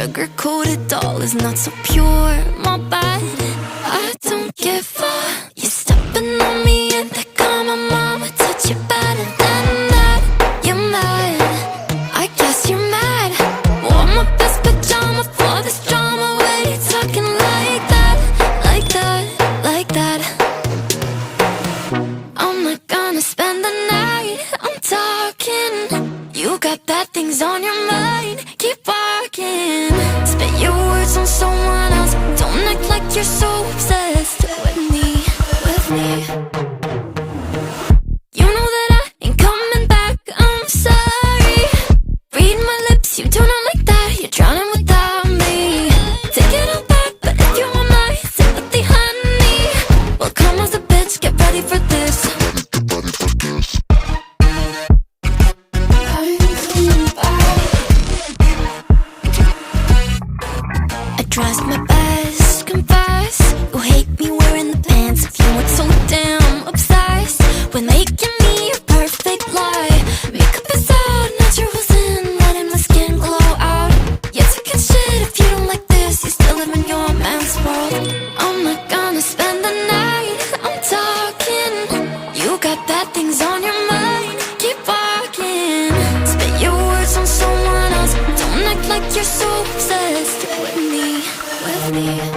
sugar-coated doll is not so pure. My bad, I don't give up. You're stepping on me and they call my mama. Touch you better than that. You're mad, I guess you're mad. Wore my best pajama for this drama. Why you talking like that, like that, like that? I'm not gonna spend the night, I'm talking. You got bad things on your mind, keep walking. Spit your words on someone else. Don't act like you're so obsessed with me, with me. You know that I ain't coming back, I'm sorry. Read my lips, you do not like that. You're drowning without me. Take it all back, but if you want my sympathy, honey, well, come as a bitch, get ready for this. Tries my best, confess. You hate me wearing the pants. If you weren't so damn obsessed with making me a perfect lie. Makeup is out, naturals in, letting my skin glow out. You're taking shit if you don't like this. You still live in your man's world. I'm not gonna spend the night, I'm talking. You got bad things on your mind, keep walking. Spit your words on someone else. Don't act like you're so obsessed with me, with me.